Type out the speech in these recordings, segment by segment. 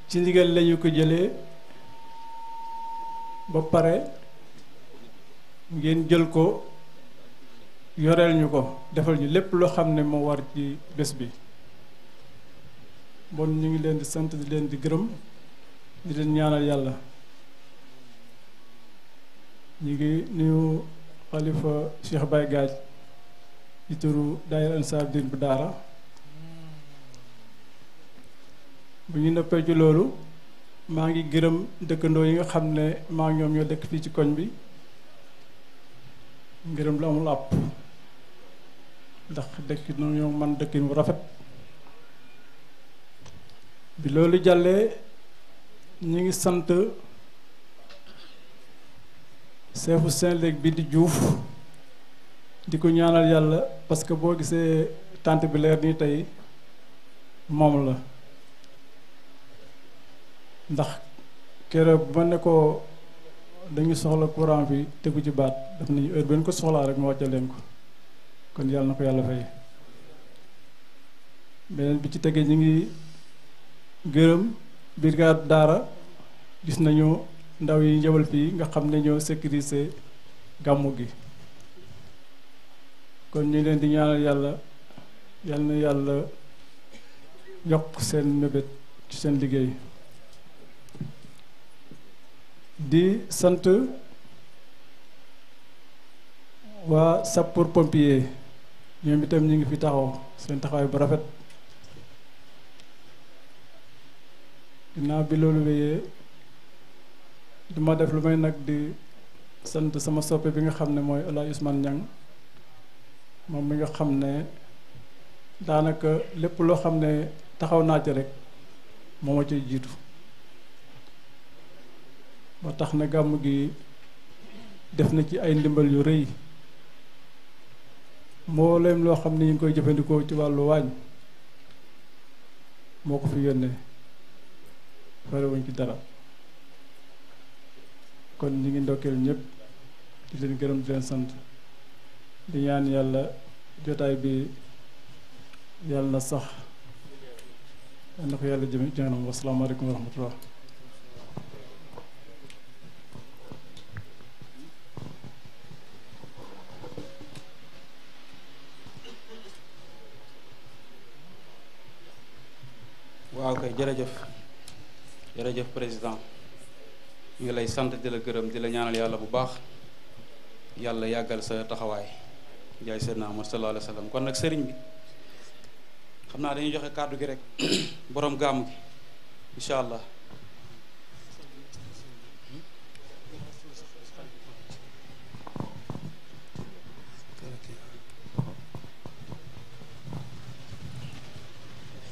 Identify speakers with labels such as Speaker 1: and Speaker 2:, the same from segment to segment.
Speaker 1: ci ndigal lañu ko jëlee ba pare ngeen jël ko yoreel ñu ko defal ñu lépp loo xam ne moo war ci bés bi bon ñu ngi leen di sant di leen di gërëm di leen ñaanal yàlla. ñu ngi nuyu xalifa Cheikh Baye Gaaj ci turu daayira Ansaar Din bu Daara. bu ñu noppee ci loolu maa ngi gërëm dëkkandoo yi nga xam ne maa ngi ñoom ñoo dëkk fii ci koñ bi ngërëm lu amul àpp ndax dëkk ñoo man dëkkin bu rafet. bi loolu jàllee ñu ngi sant seefu Saint-Louis bi di Diouf di ko ñaanal yàlla parce que boo gisee tànt bi leer nii tey moom la ndax keroog bu ma ne ko dañu soxla courant bi tegu ci baat daf nañu heure benn ko soxlaa rek ma wàcce leen ko kon yàlla na ko yàlla fay. beneen bi ci tegee ñu ngi gërëm brigade Daara gis nañu ndaw yi njëwal fii nga xam ne ñoo sécuriser gàmmu gi kon ñu leen di ñaanal yàlla yal na yàlla yokk seen mébét ci seen liggéey. di sant waa sapeur pompier ñoom itam ñu ngi fi taxaw seen taxawaay bu rafet. ginnaaw bi loolu wéyee duma def lu may nag di sant sama soppe bi nga xam ne mooy El Hadj Ousmane Niang moom mi nga xam ne daanaka lépp loo xam ne taxaw naa ci rek moo ma ciy jiitu ba tax na gàmm gi def na ci ay ndimbal yu rëy mbooleem loo xam ne ñu ngi koy jëfandikoo ci wàllu waañ moo ko fi yónnee farewuñ ci dara kon ñi ngi ndokkeel ñëpp di leen gërëm di leen sant di ñaan yàlla jotaay bi yàlla na sax na ko yàlla jëm jënam wasalaamaaleykum wa rahmatullah.
Speaker 2: waaw kay jërëjëf jërëjëf président ñu ngi lay sant di la gërëm di la ñaanal yàlla bu baax yàlla yàggal sa taxawaay jaay seydina Muhammad sallallahu alayhi wa sallam kon nag sëriñ bi xam naa dañuy joxe kàddu gi rek borom gàmm gi incha allah.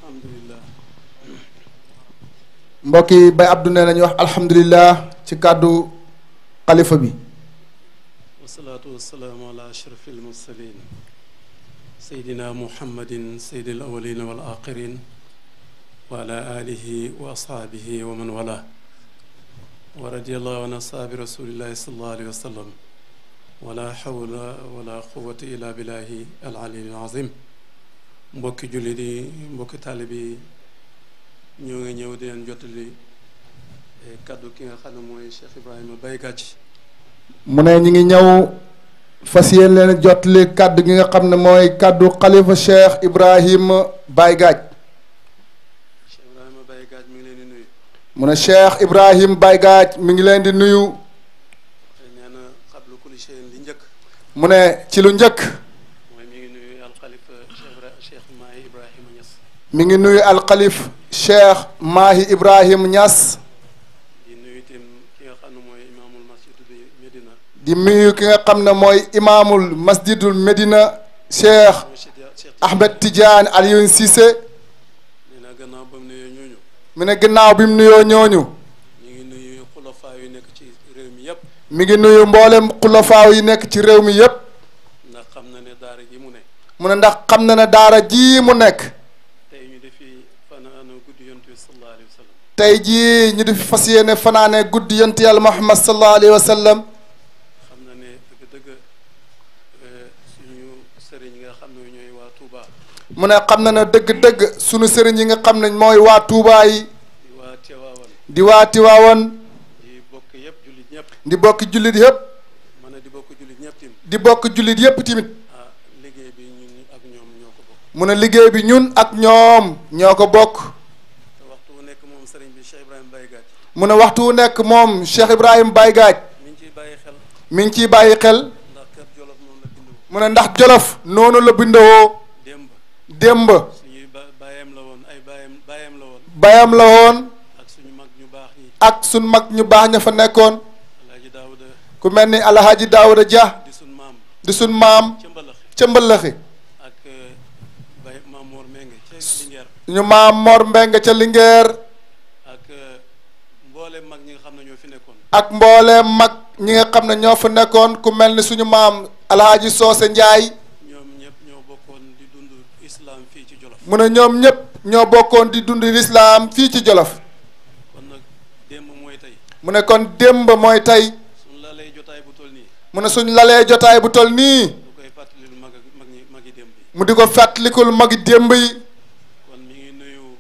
Speaker 2: alhamdulillah.
Speaker 3: mbokk yi Baye Abdou nee nañu wax alhamdulilah ci kàddu xalifa bi.
Speaker 4: wasalaatu wasalaamu ala ashraf almursalin seydina muhammadin seydi alawalin wal axirin wa ala alihi wa ashaabihi wa man wala wa radiallahu an ashaabi rasulillahi sallallahu alayhi wa sallam wala hawla wala quwata illa billahi alali alazim. mbokki jullit yi mbokki taalibe yi ñoo ngi ñëw di leen jottali kaddu ki nga xam ne mooy Cheikh Ibrahima Baye Gathie.
Speaker 3: mu ne ñi ngi ñëw fas yéen leen jottali kaddu gi nga xam ne mooy kaddu xalifa Cheikh Ibrahima Baye Gathie.
Speaker 4: Cheikh Ibrahima Baye Gathie mi ngi leen di nuyu.
Speaker 3: mu ne Cheikh Ibrahima Baye Gathie mi ngi leen di nuyu.
Speaker 4: nee na xablu kulli shay'in li njëkk.
Speaker 3: mu ne ci lu njëkk. mi ngi nuyu alxalif Cheikh Mahi Ibrahim Niass.
Speaker 4: di nuyu itam ki nga xam ne mooy imaamul masjidul Medina.
Speaker 3: di nuyu ki nga xam ne mooy imaamul masjidul Medina Cheikh Ahmed Tidiane Alioune Cissé.
Speaker 4: nee na gannaaw ba mu nuyoo ñooñu.
Speaker 3: mu ne gannaaw bi mu nuyoo ñooñu.
Speaker 4: mi ngi nuyu xulafaa yu nekk ci réew mi yépp.
Speaker 3: mi ngi nuyu mboolem xulafaa yi nekk ci réew mi yépp.
Speaker 4: ndax xam na ne daara ji mu ne.
Speaker 3: mu ne ndax xam na ne daara ji mu nekk. tey jii ñu di fi fas yéene fanaane guddi yonent yàlla Muhammad sallallahu alayhi wa sallam.
Speaker 4: xam na ne dëgg-dëgg suñu sëriñ yi nga xam ne ñooy waa Touba.
Speaker 3: mu ne xam na ne dëgg-dëgg suñu sëriñ yi nga xam ne mooy waa Touba yi.
Speaker 4: di
Speaker 3: di waa Tiwaawoon
Speaker 4: di bokk yëpp jullit ñëpp
Speaker 3: di bokk jullit yëpp
Speaker 4: mën a di bokk jullit ñëpp tim
Speaker 3: di bokk jullit yëpp timit
Speaker 4: liggéey bi ñun ak ñoom ñoo ko bokk
Speaker 3: mu ne liggéey bi ñun ak ñoom ñoo ko bokk
Speaker 4: te waxtu wu nekk moom sëriñ bi Cheikh Ibrahima Baye Gaaj
Speaker 3: mu ne waxtu wu nekk moom Cheikh Ibrahima Baye Gaaj
Speaker 4: mi ngi ciy bàyyi xel
Speaker 3: mi ngi ciy bàyyi xel
Speaker 4: ndax kër Jolof noonu la bindoo
Speaker 3: mu ne ndax Jolof noonu la bindoo démb
Speaker 4: suñuy bàyyam la woon ay bàyyam la woon
Speaker 3: bayam la woon
Speaker 4: ak suñu mag ñu baax ñi
Speaker 3: ak suñ mag ñu baax ña fa nekkoon
Speaker 4: Alaaji Daawuda
Speaker 3: ku mel ni Alhaji Daawuda Dia
Speaker 4: di suñ maam
Speaker 3: di suñ maam
Speaker 4: ca Mbalax
Speaker 3: ca Mbalaxi
Speaker 4: ak Baye Maam Mor Mbengue ca Linguère
Speaker 3: ñu maam Mor Mbeng ca Linguère
Speaker 4: ak mboolem mag ñi nga xam ne ñoo fi nekkoon
Speaker 3: ak mbooleem mag ñi nga xam ne ñoo fa nekkoon ku mel ni suñu maam Alhaji Soose Njaay
Speaker 4: ñoom ñëpp ñoo bokkoon di dund islam fii ci Jolof
Speaker 3: mu ne ñoom ñëpp ñoo bokkoon di dund lislaam fii ci Jolof
Speaker 4: kon nag démb mooy tey
Speaker 3: mu ne kon démb mooy tey
Speaker 4: suñ la lay jotaay bu toll nii
Speaker 3: mu ne suñ lalee jotaay bu tol nii
Speaker 4: lu koy fàttalil magi démb yi
Speaker 3: mu di ko fàttalikul magi démb yi
Speaker 4: kon mi ngi nuyu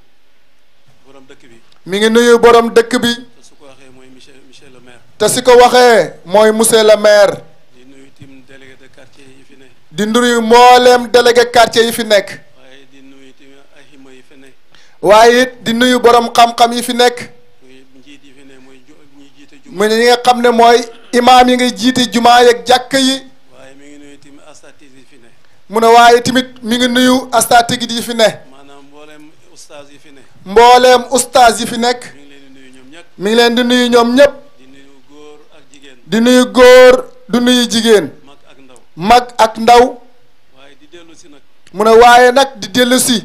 Speaker 4: borom dëkk bi
Speaker 3: mi ngi nuyu borom dëkk bi
Speaker 4: te su ko waxee mooy monsieur le maire
Speaker 3: te si ko waxee mooy monsieur le maire
Speaker 4: di nuyu tim délégué de quartier yi fi ne
Speaker 3: di nuyu mbooleem délégué quartier yi fi nekk
Speaker 4: waaye di nuyu tim ay xima yi fi ne
Speaker 3: waaye it di nuyu borom xam-xam yi fi nekk
Speaker 4: muy njiit yi fi ne muy ñi jiite juma
Speaker 3: mu ñi nga xam ne mooy imaam yi ngay jiite jumaa yeeg jàkk yi
Speaker 4: waaye mi ngi nuyu tim astatis yi fi ne
Speaker 3: mu ne waaye tamit mi ngi nuyu astatigid yi fi ne
Speaker 4: maanaam mboolem ustaas yi fi ne
Speaker 3: mbooleem ustaas yi fi nekk
Speaker 4: mi ngi leen di nuyu ñoom ñëpp
Speaker 3: mi ngi leen di nuyu ñoom ñëpp
Speaker 4: di nuyu góor ak jigéen
Speaker 3: di nuyu góor du nuyu jigéen
Speaker 4: mag ak ndaw
Speaker 3: mag ak ndaw
Speaker 4: waaye di dellu si nag
Speaker 3: mu ne waaye nag di dellu si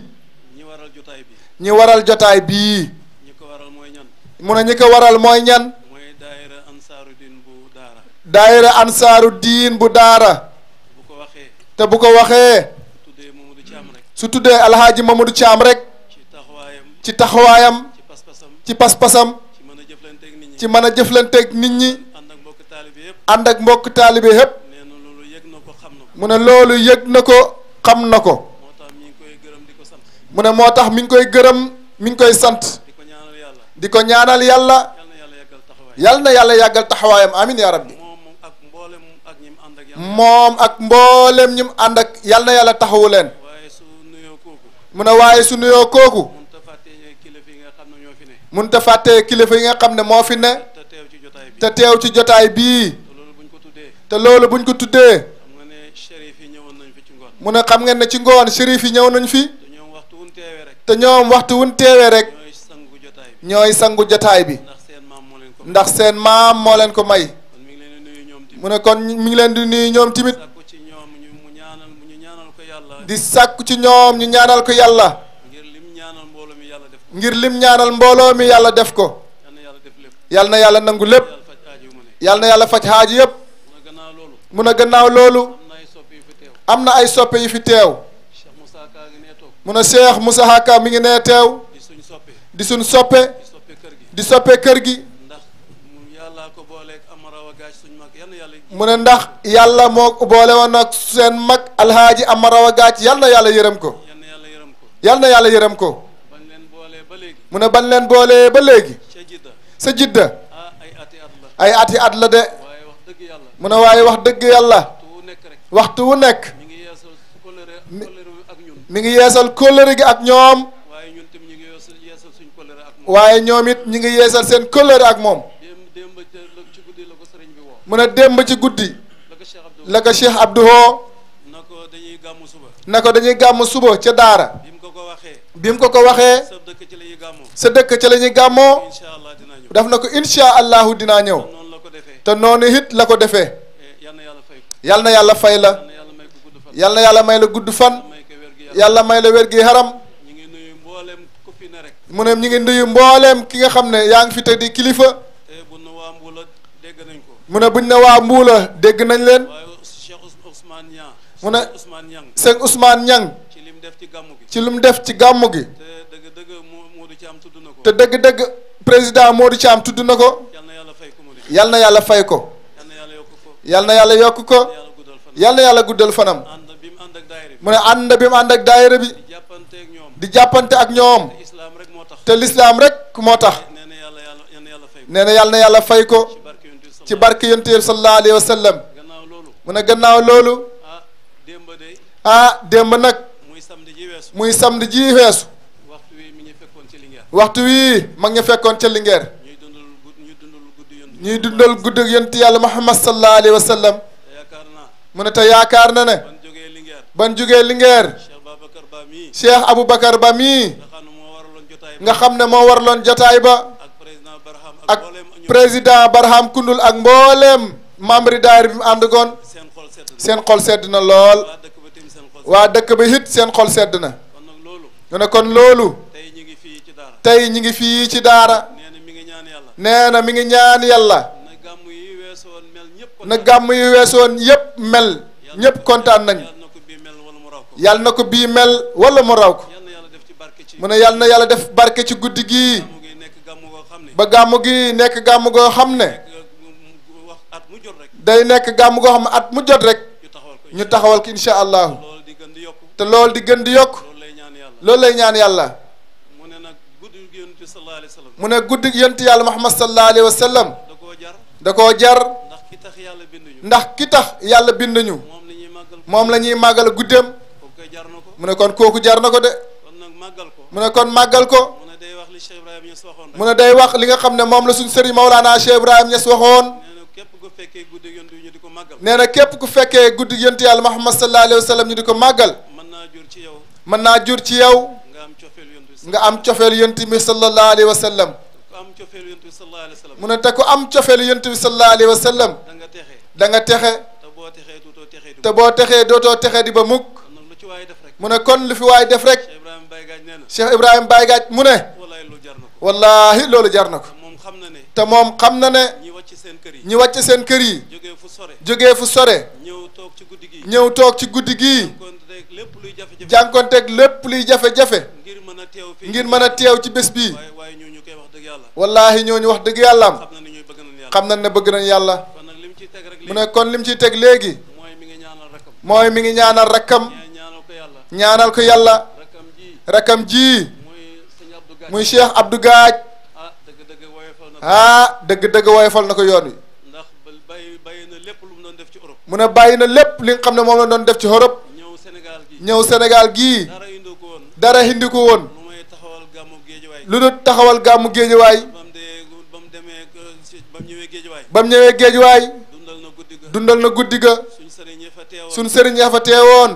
Speaker 4: ñi waral jotaay bi
Speaker 3: ñi waral jotaay bii
Speaker 4: ñi ko waral mooy ñan
Speaker 3: mu ne ñi ko waral mooy ñan
Speaker 4: mooy daayira ansaaru din bu daara
Speaker 3: daayira ansaaru diin bu daara
Speaker 4: bu ko waxee
Speaker 3: te bu ko waxee
Speaker 4: tuddee Mamadou Thiam rek
Speaker 3: su tuddee alhaaji Mamadou Thiam rek
Speaker 4: ci taxawaayam
Speaker 3: ci taxawaayam
Speaker 4: ci pas-pasam
Speaker 3: ci pas-pasam
Speaker 4: ci mën a jëflanteeg nit ñi
Speaker 3: ci mën a jëflanteeg nit ñi
Speaker 4: ànd ak mbokk taalibe yëpp
Speaker 3: ànd ak mbokk taalibe yépp
Speaker 4: nee na loolu yëg na ko xam na ko
Speaker 3: mu ne loolu yëg na ko xam na ko
Speaker 4: moo tax mi ngi koy gërëm di ko sant
Speaker 3: mu ne moo tax mi ngi koy gërëm mi ngi koy sant
Speaker 4: di ko ñaanal yàlla
Speaker 3: di ko ñaanal yàlla
Speaker 4: yal na yàlla yàggal taxawaay
Speaker 3: yal na yàlla yàggal taxawaayam amin ya rabbi
Speaker 4: moom ak mboolem ak ñim ànd ak yàlla
Speaker 3: moom ak mboolem ñim ànd ak yal na yàlla taxawu leen
Speaker 4: waaye su nuyoo kooku
Speaker 3: mu ne waaye su nuyoo kooku
Speaker 4: mun ta fàtte kilifa yi nga xam ne ñoo fi ne
Speaker 3: mun te fàttee kilifa yi nga xam ne moo fi ne
Speaker 4: te teew ci jotaay bi
Speaker 3: te teew ci jotaay bii
Speaker 4: te loolu buñ ko tuddee
Speaker 3: te loolu buñ ko tuddee
Speaker 4: xam nga ne shérif yi ñëwoon nañ fi ci ngoon
Speaker 3: mu ne xam ngeen ne ci ngoon shérif yi ñëw nañ fi
Speaker 4: te ñoom waxtu wuñ teewee rek
Speaker 3: te ñoom waxtu wuñ teewee rek
Speaker 4: ñooy sangu jotaay bi
Speaker 3: ñooy sangu jotaay bi
Speaker 4: ndax seen maam moo leen ko
Speaker 3: ndax seen maam moo leen ko may
Speaker 4: kon mi ngi leen di nuyu ñoom
Speaker 3: mu ne kon mi ngi leen di nuyu ñoom tamit
Speaker 4: sàkku ci ñoom ñu ñaanal ko yàlla
Speaker 3: di sàkku ci ñoom ñu ñaanal ko yàlla
Speaker 4: ngir lim ñaanal mbooloo mi yàlla def ko
Speaker 3: ngir lim ñaanal mbooloo mi yàlla def ko
Speaker 4: yal na yàlla def lépp
Speaker 3: yal na yàlla nangu lépp
Speaker 4: yàlla faj aajo yu ma ne
Speaker 3: yal na yàlla faj xaaji yépp
Speaker 4: mu ne gannaaw loolu
Speaker 3: mu ne gannaaw loolu
Speaker 4: am na ay soppi yu fi teew
Speaker 3: am na ay soppe yu fi teew
Speaker 4: Cheikh Moussa Ka ngi nee toog
Speaker 3: mu ne Cheikh Moussa Haka mi ngi nee teew
Speaker 4: di suñ soppe
Speaker 3: di suñ soppe
Speaker 4: di soppe kër gi
Speaker 3: di soppe kër gi
Speaker 4: ndax mu yàllaa ko booleeg amarawa gaaj suñ mag yal na yàlla
Speaker 3: mu ne ndax yàlla moo boole woon ak seen mag alhaaji Amarawa Gaaj yal na yàlla yërëm ko
Speaker 4: yal na yàlla yërëm ko
Speaker 3: yal na yàlla yërëm ko
Speaker 4: bañ leen boolee ba léegi
Speaker 3: mu ne ban leen boolee ba léegi
Speaker 4: ca jidda
Speaker 3: sa jidda
Speaker 4: ay ati at la
Speaker 3: ay ati at la de
Speaker 4: waaye wax dëgg yàlla
Speaker 3: mu ne waaye wax dëgg yàlla
Speaker 4: tu nekk rek
Speaker 3: waxtu wu nekk
Speaker 4: mi ngi yeesal kóllëre ak ñun
Speaker 3: mi ngi yeesal kóllëre gi ak ñoom
Speaker 4: waaye ñun tam ñu ngi yeesal suñ kóllëre ak moom
Speaker 3: waaye ñoom it ñi ngi yeesal seen kóllëre ak moom
Speaker 4: démb ci guddi la ko sëriñ bi woo
Speaker 3: mu ne démb ci guddi
Speaker 4: la ko Cheikh Abdou
Speaker 3: la ko Cheikh Abdou hoo
Speaker 4: na ko dañuy gàmmu suba
Speaker 3: na ko dañuy gàmm suba ca daara
Speaker 4: bi mu ko waxee
Speaker 3: bi mu ko waxee
Speaker 4: sa dëkk ci la ñuy gàmmoo
Speaker 3: sa dëkk ca la ñuy gàmmoo
Speaker 4: incha allah dinaa ñëw
Speaker 3: daf na ko insha allahu dinaa ñëw
Speaker 4: noonu la ko defee
Speaker 3: te noonu it la ko defee
Speaker 4: yal na yàlla fay ko
Speaker 3: yal na yàlla fay la
Speaker 4: yal na yàlla may ko gudd fan
Speaker 3: yal na yàlla may la gudd fan yàlla may
Speaker 4: may ko wér gi
Speaker 3: la wér gi xaram
Speaker 4: ñu ngi nuyu mboolem ku fi ne rek
Speaker 3: mu ne ñu ngi nuyu mbooleem ki nga xam ne yaa ngi fi te di kilifa
Speaker 4: te bu nu waa Mbuula dégg nañ ko
Speaker 3: mu ne buñ ne waa Mbuula dégg nañ leen
Speaker 4: waaye Cheikh Ousmane Niang
Speaker 3: mu ne
Speaker 4: Ousmane Niang
Speaker 3: sëñ Ousmane Niang
Speaker 4: ci lim def ci gàmmu gi
Speaker 3: ci lu mu def ci gàmmu gi
Speaker 4: te dëgg-dëgg Modou Thiam tudd na ko
Speaker 3: te dëgg-dëgg président Modou Thiam tudd na ko
Speaker 4: yal na yàlla fay ko mu ne
Speaker 3: yal na yàlla fay ko
Speaker 4: yal na yàlla yokk ko
Speaker 3: yal na yàlla yokk ko
Speaker 4: yàlla guddal fan
Speaker 3: yal na yàlla guddal fanam
Speaker 4: ànd bi mu ànd ak daayira bi
Speaker 3: mu ne ànd bi mu ànd ak daayira bi
Speaker 4: di jàppante ak ñoom
Speaker 3: di jàppante ak ñoom
Speaker 4: te islam rek moo tax
Speaker 3: te lislaam rek moo tax
Speaker 4: nee na yàlla
Speaker 3: nee na yàlla na yàlla fay ko
Speaker 4: ci barke yonent bi
Speaker 3: ci barke yonent bi sallallahu alayhi wa sallam.
Speaker 4: gannaaw loolu
Speaker 3: mu ne gannaaw loolu.
Speaker 4: démb de
Speaker 3: démb nag.
Speaker 4: muy samedi ji weesu
Speaker 3: muy samedi ji weesu.
Speaker 4: waxtu wi mi ngi fekkoon ci Linguère
Speaker 3: waxtu wii mag ña fekkoon ca Linguère.
Speaker 4: ñuy dundal guddi
Speaker 3: yonent yàlla Muhammad sallallahu alayhi wa sallam.
Speaker 4: yaakaar naa
Speaker 3: mu ne te yaakaar na ne.
Speaker 4: ban jógee Linguère
Speaker 3: ban jugee Linguère.
Speaker 4: Cheikh Babacar Ba mii
Speaker 3: Cheikh Aboubacar Ba mii.
Speaker 4: nga xam ne moo waraloon jotaay
Speaker 3: nga xam ne moo waraloon jotaay ba.
Speaker 4: ak président Barham
Speaker 3: ak
Speaker 4: mbooleem ñu
Speaker 3: président Barham Koundoul ak mbooleem membre daayira bi mu ànd goon.
Speaker 4: seen xol sedd na
Speaker 3: seen xol sedd na lool.
Speaker 4: waa dëkk ba tim seen xol
Speaker 3: waa dëkk ba it seen xol sedd na.
Speaker 4: kon nag loolu
Speaker 3: mu ne kon loolu.
Speaker 4: tey ñu ngi fii ci daara
Speaker 3: tey ñi ngi fii ci daara.
Speaker 4: nee na mi ngi ñaan yàlla
Speaker 3: nee na mi ngi ñaan yàlla.
Speaker 4: na gàmm yi weesu woon mel ñëpp
Speaker 3: na gàmm yu weesoon yépp mel. ñépp kontaan nañ.
Speaker 4: yàlla na ko bii mel wala mu raw ko
Speaker 3: yàlla na ko bii mel wala mu raw ko.
Speaker 4: yàlla na yàlla def ci barke ci
Speaker 3: mu ne yàlla na yàlla def barke ci guddi gii.
Speaker 4: gàmm gi nekk gàmm goo xam ne
Speaker 3: ba gàmm gi nekk gàmm goo xam ne.
Speaker 4: wax at mu jot rek
Speaker 3: day nekk gàmm goo xam ne at mu jot rek.
Speaker 4: ñu taxawal ko
Speaker 3: ñu taxawal ko incha allahu.
Speaker 4: loolu di gën di yokku
Speaker 3: te loolu di gën di yokk.
Speaker 4: loolu lay ñaan yàlla
Speaker 3: loolu lay ñaan yàlla.
Speaker 4: mu ne nag guddi gi yonent bi sallallahu alayhi wa sallam
Speaker 3: mu ne guddi yonent yàlla Muhammad sallallahu alayhi wa sallam.
Speaker 4: da koo jar
Speaker 3: da koo jar.
Speaker 4: ndax ki tax yàlla binduñu
Speaker 3: ndax ki tax yàlla bind ñu.
Speaker 4: moom la ñuy màggal
Speaker 3: moom la ñuy màggal guddeem.
Speaker 4: kooku koy jar na ko
Speaker 3: mu ne kon kooku jar na ko de.
Speaker 4: kon nag màggal ko
Speaker 3: mu ne kon màggal ko.
Speaker 4: mu ne day wax li Cheikh Ibrahima Niass waxoon
Speaker 3: mu
Speaker 4: rek
Speaker 3: ne day wax li nga xam ne moom la suñ sëriñ Maulana Cheikh Ibrahima Niass waxoon.
Speaker 4: nee na képp ku fekkee guddi gi yonent bi ñu di ko màggal
Speaker 3: nee na képp ku fekkee guddi yonent yàlla Muhammad sallallahu alayhi wa sallam ñu di ko màggal.
Speaker 4: mën naa jur ci yow
Speaker 3: mën naa jur ci yow.
Speaker 4: nga am cofeel yonent bi
Speaker 3: nga am cofeel yonent bi sallallahu alayhi wa sallam.
Speaker 4: ku am cofeel yonent bi sallallahu alayhi wa sallam
Speaker 3: mu ne te ku am cofeel yonent bi sallallahu alayhi wa sallam.
Speaker 4: da nga texe
Speaker 3: da nga texe.
Speaker 4: te boo texee duutoo texee
Speaker 3: te boo texee dootoo texe di ba mukk.
Speaker 4: kon nag lu ci waaye def rek
Speaker 3: mu ne kon lu fi waay def rek.
Speaker 4: Cheikh Ibrahima Baye Gaaj nee na
Speaker 3: Cheikh Ibrahima Baye Gaaj mu ne.
Speaker 4: wallaay lu jar na ko
Speaker 3: wallaahi loolu jar na ko.
Speaker 4: moom xam na ne
Speaker 3: te moom xam na ne.
Speaker 4: ñi wàcc seen kër yi
Speaker 3: ñi wàcc seen kër yi.
Speaker 4: jógee fu sore
Speaker 3: jógee fu sore.
Speaker 4: ñëw toog ci guddi gi
Speaker 3: ñëw toog ci guddi gii.
Speaker 4: kon rek lépp luy jafe-jafe
Speaker 3: jànkonteeg lépp luy jafe-jafe.
Speaker 4: ngir mën a teew fii
Speaker 3: ngir mën a teew ci bés bii.
Speaker 4: waaye ñoo ñu koy wax dëgg yàlla
Speaker 3: wallaahi ñooñu wax dëgg yàllaam.
Speaker 4: xam na ne ñooy bëgg nañ yàlla
Speaker 3: xam nañ ne bëgg nañ yàlla.
Speaker 4: kon nag lim ciy teg rek
Speaker 3: mu ne kon lim ciy teg léegi.
Speaker 4: mooy mi ngi ñaanal rakam
Speaker 3: mooy mi ngi ñaanal rakkam.
Speaker 4: ñaanal ko yàlla
Speaker 3: ñaanal ko yàlla.
Speaker 4: rakam ji
Speaker 3: rakkam ji.
Speaker 4: muy sëñ Abdou Gaaj
Speaker 3: muy Cheikh Abdou Gaaj.
Speaker 4: dëgg-dëgg woyofal na
Speaker 3: dëgg-dëgg woyofal na ko yoon wi.
Speaker 4: ndax bàyyi na lépp lu mu doon def ci Europe
Speaker 3: mu ne bàyyi na lépp li nga xam ne moom la doon def ci Europe.
Speaker 4: ñëw Sénégal gi
Speaker 3: ñëw Sénégal gii.
Speaker 4: dara indi ko woon
Speaker 3: dara hindi ko woon.
Speaker 4: lu may taxawal gàmmu géejawaay
Speaker 3: lu dul taxawal gàmmu géejawaay.
Speaker 4: ba mu demee ba mu ñëwee géejawaay
Speaker 3: ba mu ñëwee géejawaay.
Speaker 4: dundal na guddi ga
Speaker 3: dundal na guddi ga.
Speaker 4: suñ sëriñ yi fa teewoon
Speaker 3: suñ sëriñ ya fa teewoon.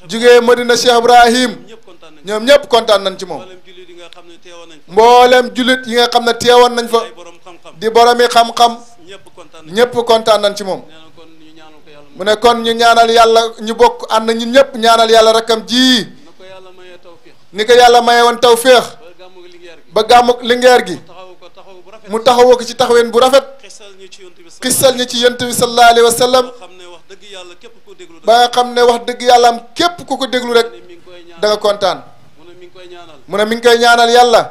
Speaker 3: jugee Madina Cheikh Ibrahim.
Speaker 4: ñëpp kontaan nañ
Speaker 3: ñoom ñëpp kontaan nañ ci moom.
Speaker 4: mboolem jullit yi nga xam ne teewoon nañ fa
Speaker 3: mboolem jullit yi nga xam ne teewoon nañ fa.
Speaker 4: ay borom xam-xam
Speaker 3: di boromi xam-xam.
Speaker 4: ñëpp kontaan nañ
Speaker 3: ñëpp kontaan nañ ci moom.
Speaker 4: nee na kon ñu ñaanal ko yàlla
Speaker 3: mu ne kon ñu ñaanal yàlla ñu bokk ànd ñun ñëpp ñaanal yàlla rakkam ji.
Speaker 4: na ko yàlla mayee tawfiq
Speaker 3: ni ko yàlla maye woon tawféex.
Speaker 4: ba gàmmu Linguère gi
Speaker 3: ba gàmmu Linguère gi.
Speaker 4: taxaw bu rafet
Speaker 3: mu taxawoo ko ci taxaween bu rafet.
Speaker 4: xisal ñu ci yonent bi
Speaker 3: xissal ñi ci yonent bi sallallahu alayhi wa sallam.
Speaker 4: xam ne wax dëgg yàlla képp ku déglu
Speaker 3: ba nga xam ne wax dëgg yàlla am képp ku ko déglu rek
Speaker 4: mi ngi koy ñaan
Speaker 3: da nga kontaan.
Speaker 4: mu ne mi ngi koy ñaanal
Speaker 3: mu ne mi ngi koy ñaanal yàlla.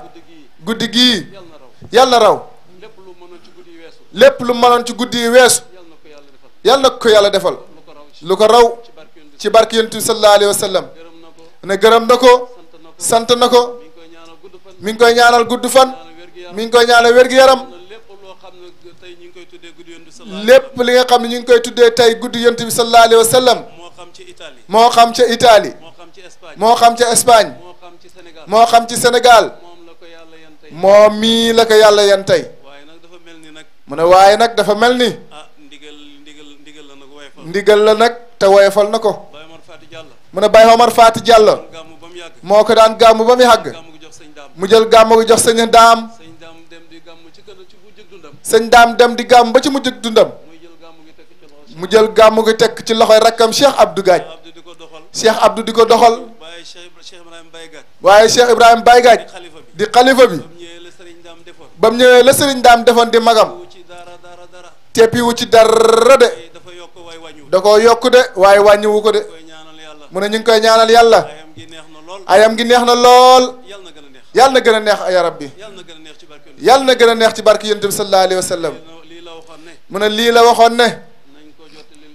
Speaker 4: guddi
Speaker 3: guddi
Speaker 4: gii
Speaker 3: gii
Speaker 4: yàlla na raw
Speaker 3: yàlla na raw.
Speaker 4: lépp lu mënoon ci guddi yi weesu
Speaker 3: lépp lu mënoon ci guddi yi weesu.
Speaker 4: yàlla na ko yàlla defal
Speaker 3: yàlla na ko yàlla defal.
Speaker 4: lu ko raw
Speaker 3: lu ko raw ci barke yonent bi sallallahu alayhi wa sallam.
Speaker 4: gërëm na ko
Speaker 3: ne gërëm na ko.
Speaker 4: sant na ko
Speaker 3: sant na ko.
Speaker 4: mi ngi koy ñaanal gudd fan
Speaker 3: mi ngi koy ñaanal gudd fan. mi ngi koy ñaanal wér-gu-yaram.
Speaker 4: lépp loo xam ne tey ñu ngi koy tuddee guddi yonent bi sallallahu
Speaker 3: lépp li nga xam ne ñu ngi koy tuddee tey guddi yonent bi sallallahu alayhi wa sallam.
Speaker 4: moo xam ci Italie
Speaker 3: moo xam ca Italie.
Speaker 4: moo xam ci Espagne
Speaker 3: moo xam ca Espagne.
Speaker 4: moo xam ci Sénégal
Speaker 3: moo xam ci Sénégal.
Speaker 4: moom la ko yàlla yan tey
Speaker 3: moom mii la ko yàlla yan tey.
Speaker 4: waaye nag dafa mel ni nag
Speaker 3: mu ne waaye nag dafa mel ni.
Speaker 4: ndigal la nag woyofal
Speaker 3: ndigal la nag te woyofal na ko.
Speaker 4: Baye Omar Fati Diallo
Speaker 3: mu ne Baye Omar Fati Diallo.
Speaker 4: gàmmu ba mu yàgg
Speaker 3: moo ko daan gàmmu ba mu yàgg.
Speaker 4: gàmmu gi jox sëñ daam
Speaker 3: mu jël gàmmu gi jox sëñ daam.
Speaker 4: sëñ daam dem di gàmmu ci gën a ci bu jëg dundam
Speaker 3: sëñ daam dem di gàmm ba ci mujj dundam.
Speaker 4: muy jël gàmmu gi tekk ci loxo
Speaker 3: mu jël gàmmu gi tekk ci loxoy rakkam Cheikh Abdou Gaaj.
Speaker 4: Abdou di ko doxal
Speaker 3: Cheikh Abdou di ko doxal.
Speaker 4: waaye Cheikh Ibrahima Baye Gaaj
Speaker 3: waaye Cheikh Ibrahima Baye Gaaj
Speaker 4: di xalifa bi
Speaker 3: di xalifa bi.
Speaker 4: ba mu ñëwee la sëriñ daam defoon
Speaker 3: ba mu ñëwee la sëriñ daam defoon di magam.
Speaker 4: wu ci dara
Speaker 3: teppiwu ci dara de.
Speaker 4: dafa yokk waaye wàññiwul
Speaker 3: da koo yokku de waaye wàññiwu ko de.
Speaker 4: koy ñaanal yàlla
Speaker 3: mu ne ñu ngi koy ñaanal yàlla.
Speaker 4: ayam gi neex na lool
Speaker 3: ayam gi neex na lool.
Speaker 4: yàlla na gën a neex
Speaker 3: yàlla na gën a neex ya rabbi.
Speaker 4: yàlla na gën a neex ci barke
Speaker 3: yàlla na gën a neex ci barke yonent bi sallallahu alayhi wa sallam.
Speaker 4: lii la waxoon ne
Speaker 3: mu ne lii la waxoon ne.
Speaker 4: nañ ko jottalil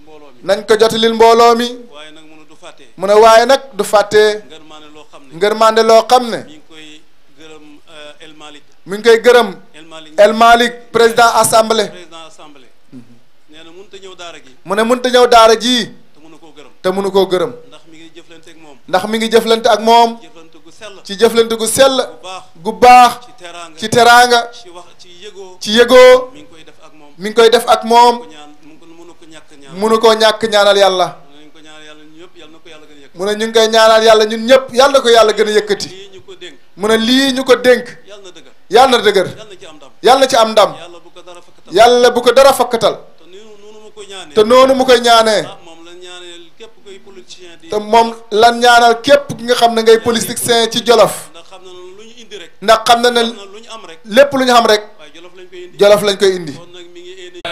Speaker 4: mbooloo mi
Speaker 3: nañ ko jotalil mbooloo mi.
Speaker 4: waaye nag mënu du fàttee
Speaker 3: mu ne waaye nag du fàttee.
Speaker 4: ngërmaane loo xam ne
Speaker 3: ngërmande loo xam ne.
Speaker 4: mi ngi koy gërëm El Malick
Speaker 3: mi ngi koy gërëm.
Speaker 4: El
Speaker 3: El Malick président assemblée
Speaker 4: nee na mënut a ñëw daara gi
Speaker 3: mu ne mënut a ñëw daara ji
Speaker 4: te mënu koo gërëm
Speaker 3: te mënu koo gërëm
Speaker 4: ndax mi ngi jëflante ak moom
Speaker 3: ndax mi ngi jëflante ak moom
Speaker 4: jëflante gu sell
Speaker 3: ci jëflante gu sell
Speaker 4: gu baax
Speaker 3: ci teraanga
Speaker 4: ci wax ci yëgoo
Speaker 3: ci yëgoo
Speaker 4: mi ngi koy def ak moom
Speaker 3: mi ngi koy def ak moom
Speaker 4: mënu ko ñàkk ñaan
Speaker 3: mënu koo ñàkk ñaanal yàlla
Speaker 4: nañ ko ñaan yàlla ñun yëpp yàlla na ko yàlla gën a yëkkati
Speaker 3: mu ne ñu ngi koy ñaanal yàlla ñun ñëpp yàlla na ko yàlla gën a yëkkati
Speaker 4: lii ñu ko dénk
Speaker 3: mu ne lii ñu ko dénk
Speaker 4: yàlla na dëgër
Speaker 3: yàlla na dëgër
Speaker 4: yàlla na ci am ndam
Speaker 3: yàlla na ci am ndam
Speaker 4: yàlla bu ko dara fakkatal
Speaker 3: yàlla bu ko dara fakkatal
Speaker 4: te noonu mu ko ñaanee
Speaker 3: te noonu mu koy ñaanee
Speaker 4: moom la ñaaneel képp koy politicien di
Speaker 3: te moom lan ñaanal képp ki nga xam ne ngay politicien ci Jolof
Speaker 4: ndax xam na lu ñu indi rek
Speaker 3: ndax xam na ne
Speaker 4: lu ñu am rek
Speaker 3: lépp lu ñu xam rek
Speaker 4: waaye Jolof lañ koy indi
Speaker 3: Jolof lañ koy indi
Speaker 4: kon nag mi ngi indi la